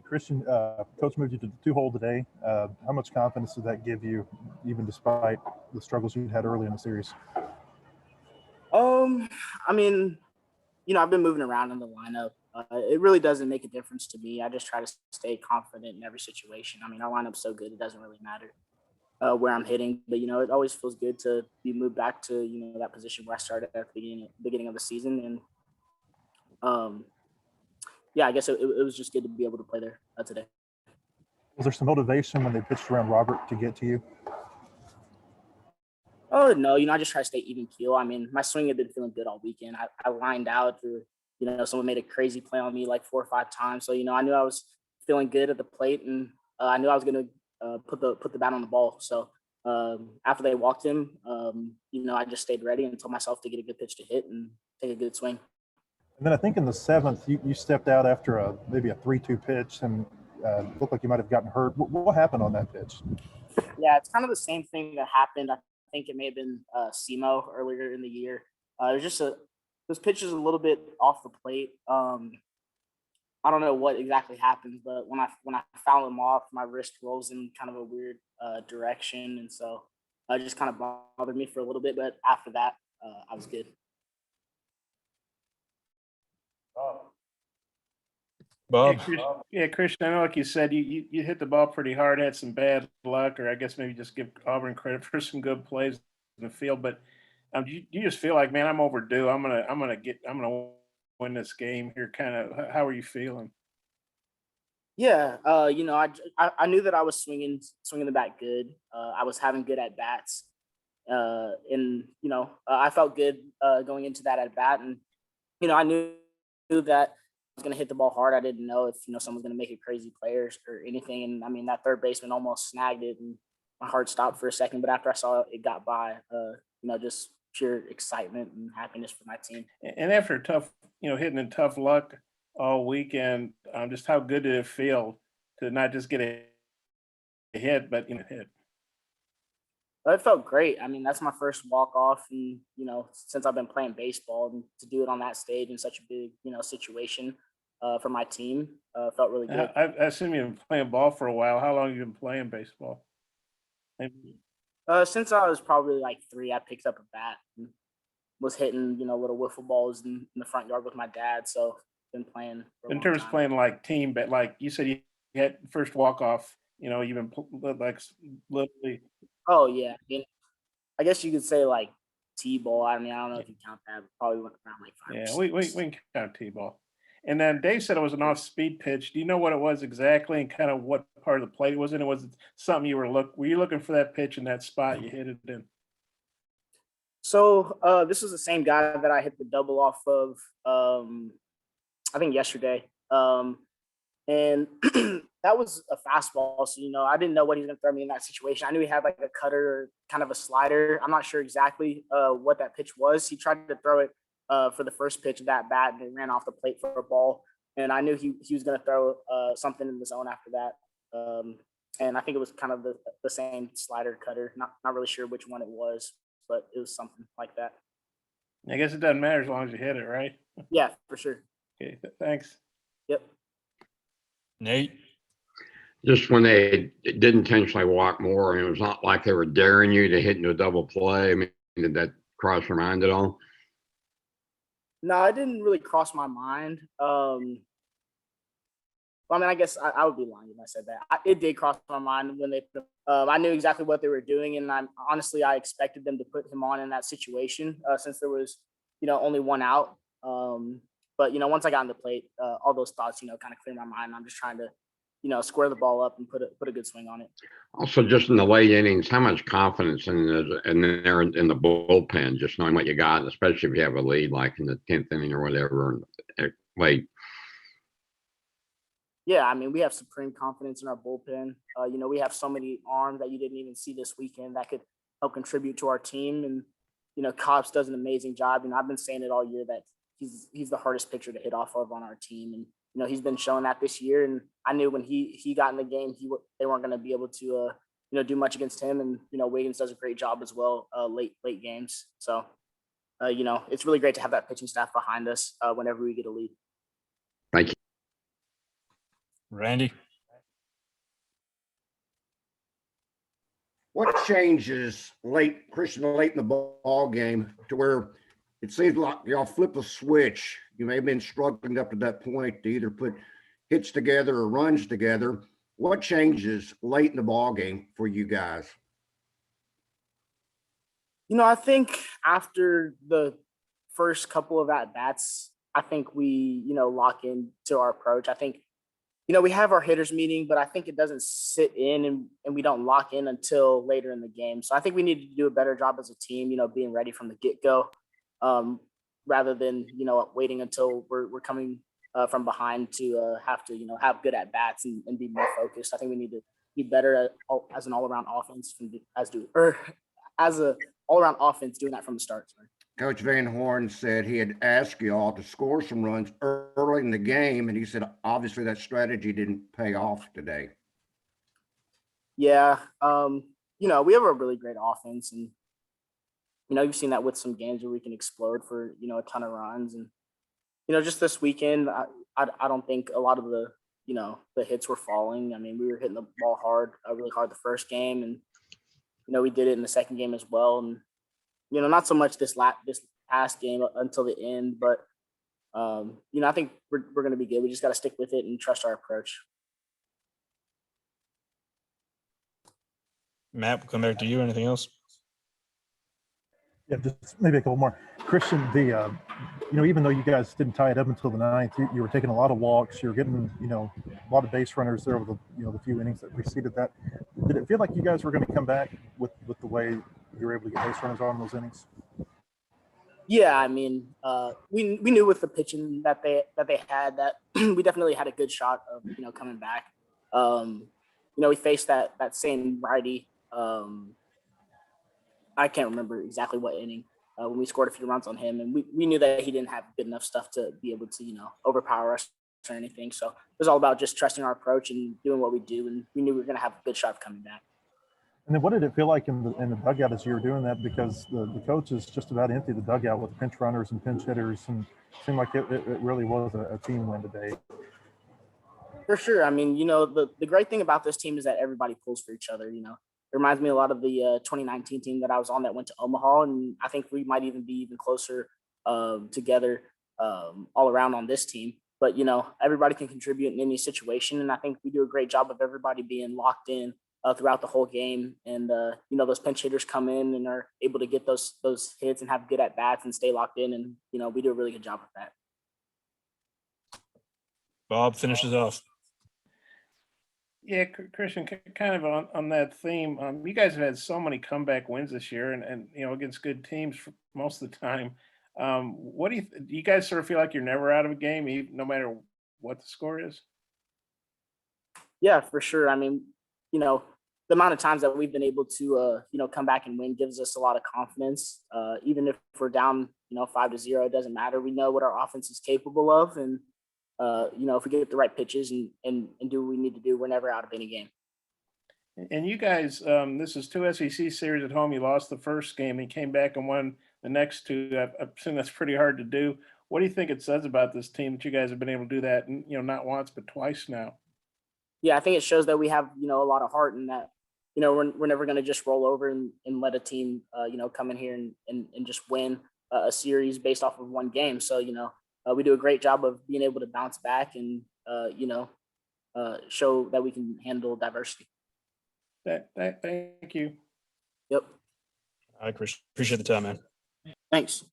Christian, coach moved you to the two hole today. How much confidence did that give you, even despite the struggles you had early in the series? Um, I mean, I've been moving around in the lineup. It really doesn't make a difference to me. I just try to stay confident in every situation. I mean, our lineup's so good, it doesn't really matter where I'm hitting. But it always feels good to be moved back to that position where I started at the beginning of the season. And um, yeah, I guess it was just good to be able to play there today. Was there some motivation when they pitched around Robert to get to you? Oh no, I just try to stay even keel. I mean, my swing had been feeling good all weekend. I lined out, or someone made a crazy play on me like 4 or 5 times. So I knew I was feeling good at the plate, and I knew I was going to put the bat on the ball. So after they walked him, I just stayed ready and told myself to get a good pitch to hit and take a good swing. And then I think in the seventh, you stepped out after maybe a 3-2 pitch and looked like you might have gotten hurt. What happened on that pitch? Yeah, it's kind of the same thing that happened. I think it may have been SEMO earlier in the year. It was just those pitches a little bit off the plate. I don't know what exactly happened, but when I foul them off, my wrist rolls in kind of a weird direction, and so it just kind of bothered me for a little bit. But after that, I was good. Bob. Yeah, Christian, I know, like you said, you hit the ball pretty hard, had some bad luck, or I guess maybe just give Auburn credit for some good plays in the field. But you just feel like, man, I'm overdue. I'm gonna win this game here. Kind of, how are you feeling? Yeah, I knew that I was swinging the bat good. I was having good at bats, and I felt good going into that at bat, and I knew that I was going to hit the ball hard. I didn't know if someone was going to make a crazy play or anything. And I mean, that third baseman almost snagged it, and my heart stopped for a second. But after I saw it got by, just pure excitement and happiness for my team. And after tough, hitting in tough luck all weekend, just how good did it feel to not just get a hit, but hit? It felt great. I mean, that's my first walk off, and since I've been playing baseball, and to do it on that stage in such a big situation for my team felt really good. I assume you've been playing ball for a while. How long have you been playing baseball? Since I was probably like 3, I picked up a bat and was hitting little wiffle balls in the front yard with my dad. So been playing. In terms of playing like team, but like you said, you had first walk off. You've been like literally. Oh yeah, I guess you could say like T-ball. I mean, I don't know if you count that. But probably went around like 5%. Yeah, we can count T-ball. And then Dave said it was an off-speed pitch. Do you know what it was exactly, and kind of what part of the plate it was in? It was something you were you looking for that pitch in that spot you hit it in? So this was the same guy that I hit the double off of. I think yesterday. And that was a fastball. So, I didn't know what he was going to throw me in that situation. I knew he had like a cutter or kind of a slider. I'm not sure exactly what that pitch was. He tried to throw it for the first pitch of that bat, and it ran off the plate for a ball. And I knew he was going to throw something in the zone after that. And I think it was kind of the same slider cutter. Not really sure which one it was, but it was something like that. I guess it doesn't matter as long as you hit it, right? Yeah, for sure. Okay, thanks. Yep. Nate? Just when they did intentionally walk more, and it was not like they were daring you to hit into a double play. I mean, did that cross your mind at all? No, it didn't really cross my mind. I mean, I guess I would be lying if I said that. It did cross my mind when they put. I knew exactly what they were doing, and I expected them to put him on in that situation since there was, only one out. But once I got on the plate, all those thoughts, kind of cleared my mind. I'm just trying to, square the ball up and put a good swing on it. Also, just in the late innings, how much confidence in there in the bullpen, just knowing what you got, especially if you have a lead like in the 10th inning or whatever, late. Yeah, I mean, we have supreme confidence in our bullpen. We have so many arms that you didn't even see this weekend that could help contribute to our team. And, Cops does an amazing job. And I've been saying it all year that he's the hardest pitcher to hit off of on our team. And, he's been showing that this year. And I knew when he got in the game, they weren't going to be able to, do much against him. And, Wiggins does a great job as well, late games. So, it's really great to have that pitching staff behind us whenever we get a lead. Thank you. Randy. What changes late, Christian, late in the ball game to where it seems like y'all flip a switch? You may have been struggling up to that point to either put hits together or runs together. What changes late in the ball game for you guys? You know, I think after the first couple of at-bats, I think we, lock into our approach. I think, we have our hitters meeting, but I think it doesn't sit in and we don't lock in until later in the game. So I think we need to do a better job as a team, being ready from the get-go, rather than, waiting until we're coming from behind to have to, have good at-bats and be more focused. I think we need to be better as an all-around offense as a all-around offense doing that from the start. Sorry. Coach Van Horn said he had asked you all to score some runs early in the game, and he said obviously that strategy didn't pay off today. Yeah, we have a really great offense, and you've seen that with some games where we can explode for a ton of runs, and just this weekend, I don't think a lot of the the hits were falling. I mean, we were hitting the ball really hard the first game, and we did it in the second game as well, and not so much this past game until the end, but I think we're going to be good. We just got to stick with it and trust our approach. Matt, we'll come back to you. Anything else? Yeah, just maybe a couple more. Christian, even though you guys didn't tie it up until the ninth, you were taking a lot of walks. You were getting, a lot of base runners there over the few innings that preceded that. Did it feel like you guys were going to come back with the way you were able to get base runners on those innings? Yeah, I mean, we knew with the pitching that they had that we definitely had a good shot of coming back. We faced that same righty. I can't remember exactly what inning when we scored a few runs on him, and we knew that he didn't have good enough stuff to be able to overpower us or anything. So it was all about just trusting our approach and doing what we do, and we knew we were going to have a good shot of coming back. And then what did it feel like in the dugout as you were doing that? Because the coaches just about emptied the dugout with pinch runners and pinch hitters, and it seemed like it really was a team win today. For sure. I mean, the great thing about this team is that everybody pulls for each other. It reminds me a lot of the 2019 team that I was on that went to Omaha, and I think we might even be even closer together all around on this team. But, everybody can contribute in any situation, and I think we do a great job of everybody being locked in throughout the whole game. And, those pinch hitters come in and are able to get those hits and have good at-bats and stay locked in, and, we do a really good job with that. Bob finishes off. Yeah, Christian, kind of on that theme, you guys have had so many comeback wins this year and against good teams for most of the time. What do you guys sort of feel like you're never out of a game, no matter what the score is? Yeah, for sure. I mean, the amount of times that we've been able to, come back and win gives us a lot of confidence. Even if we're down, 5-0, it doesn't matter. We know what our offense is capable of. And, if we get the right pitches and do what we need to do, we're never out of any game. And you guys, this is 2 SEC series at home. You lost the first game and came back and won the next 2. I assume that's pretty hard to do. What do you think it says about this team that you guys have been able to do that, and, not once, but twice now? Yeah, I think it shows that we have, a lot of heart, and that, we're never going to just roll over and let a team, come in here and just win a series based off of one game. So, we do a great job of being able to bounce back and, show that we can handle diversity. Thank you. Yep. All right, Chris. Appreciate the time, man. Thanks.